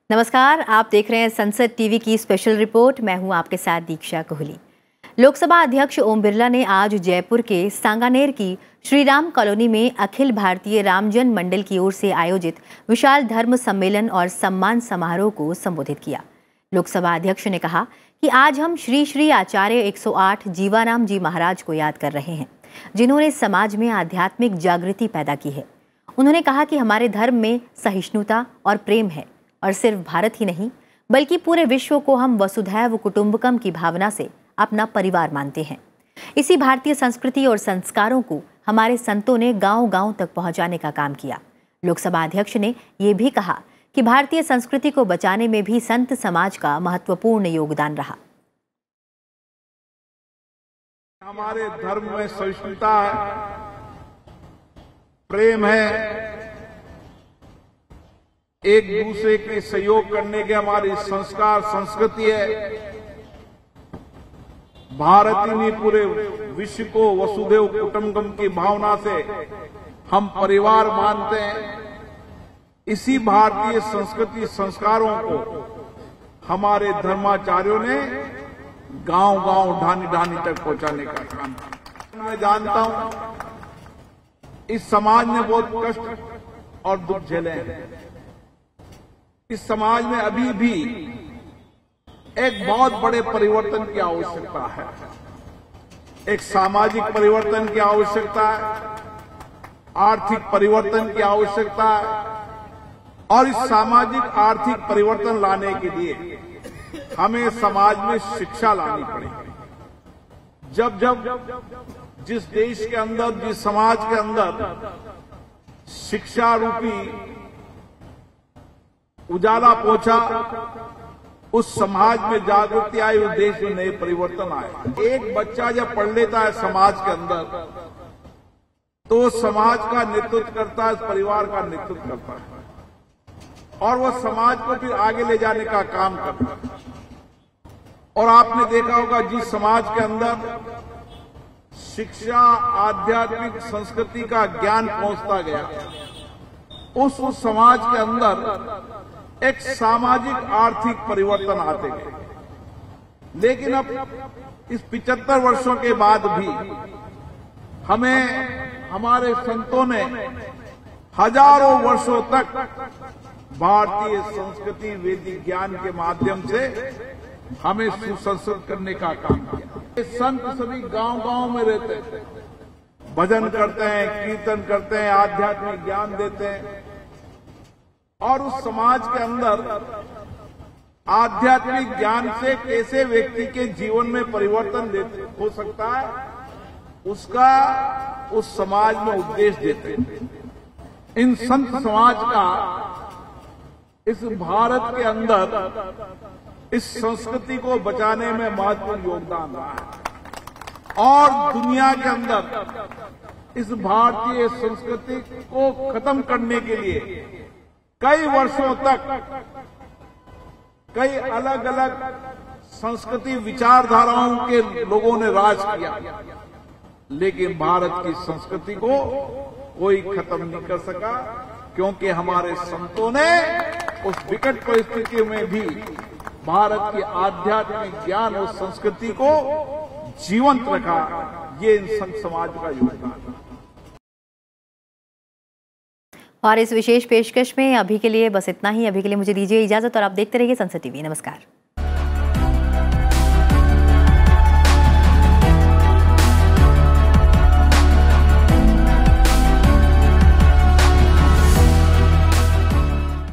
नमस्कार, आप देख रहे हैं संसद टीवी की स्पेशल रिपोर्ट। मैं हूं आपके साथ दीक्षा कोहली। लोकसभा अध्यक्ष ओम बिरला ने आज जयपुर के सांगानेर की श्रीराम कॉलोनी में अखिल भारतीय रामजन मंडल की ओर से आयोजित विशाल धर्म सम्मेलन और सम्मान समारोह को संबोधित किया। लोकसभा अध्यक्ष ने कहा कि आज हम श्री श्री आचार्य 108 जीवाराम जी महाराज को याद कर रहे हैं, जिन्होंने समाज में आध्यात्मिक जागृति पैदा की है। उन्होंने कहा कि हमारे धर्म में सहिष्णुता और प्रेम है और सिर्फ भारत ही नहीं बल्कि पूरे विश्व को हम वसुधैव कुटुंबकम की भावना से अपना परिवार मानते हैं। इसी भारतीय संस्कृति और संस्कारों को हमारे संतों ने गांव-गांव तक पहुंचाने का काम किया। लोकसभा अध्यक्ष ने ये भी कहा कि भारतीय संस्कृति को बचाने में भी संत समाज का महत्वपूर्ण योगदान रहा। हमारे धर्म में सहिष्णुता है, प्रेम है, एक दूसरे के सहयोग करने के हमारी संस्कार संस्कृति है। भारत ही नहीं पूरे विश्व को वसुधैव कुटुंबकम की भावना से हम परिवार मानते हैं। इसी भारतीय संस्कृति संस्कारों को हमारे धर्माचार्यों ने गांव-गांव ढानी-ढानी तक पहुंचाने का काम किया। मैं जानता हूं इस समाज ने बहुत कष्ट और दुख झेले हैं। इस समाज में अभी भी एक बहुत बड़े परिवर्तन की आवश्यकता है। एक सामाजिक परिवर्तन की आवश्यकता है, आर्थिक परिवर्तन की आवश्यकता है और इस सामाजिक आर्थिक परिवर्तन लाने के लिए हमें समाज में शिक्षा लानी पड़ेगी। जब जिस देश के अंदर, जिस समाज के अंदर शिक्षा रूपी उजाला पहुंचा, उस समाज में जागृति आई, उस देश में नए परिवर्तन आए। एक बच्चा जब पढ़ लेता है समाज के अंदर तो समाज का नेतृत्व करता है, परिवार का नेतृत्व करता है और वह समाज को फिर आगे ले जाने का काम करता है। और आपने देखा होगा जिस समाज के अंदर शिक्षा, आध्यात्मिक संस्कृति का ज्ञान पहुंचता गया, उस समाज के अंदर एक सामाजिक आर्थिक परिवर्तन आते गए। लेकिन अब इस 75 वर्षों के बाद भी हमें हमारे संतों ने हजारों वर्षों तक भारतीय संस्कृति, वैदिक ज्ञान के माध्यम से हमें सुसंस्कृत करने का काम किया। ये संत सभी गांव-गांव में रहते हैं, भजन करते हैं, कीर्तन करते हैं, आध्यात्मिक ज्ञान देते हैं और उस समाज के अंदर आध्यात्मिक ज्ञान से कैसे व्यक्ति के जीवन में परिवर्तन हो सकता है, उसका उस समाज में उपदेश देते हैं। इन संत समाज का इस भारत के अंदर इस संस्कृति को बचाने में महत्वपूर्ण योगदान रहा है और दुनिया के अंदर इस भारतीय संस्कृति को खत्म करने के लिए कई वर्षों तक कई अलग अलग संस्कृति विचारधाराओं के लोगों ने राज किया, लेकिन भारत की संस्कृति को कोई खत्म नहीं कर सका, क्योंकि हमारे संतों ने उस विकट परिस्थिति में भी भारत की आध्यात्मिक ज्ञान और संस्कृति को जीवंत रखा। ये इन संत समाज का योगदान है। और इस विशेष पेशकश में अभी के लिए बस इतना ही। अभी के लिए मुझे दीजिए इजाजत और आप देखते रहिए संसद टीवी। नमस्कार।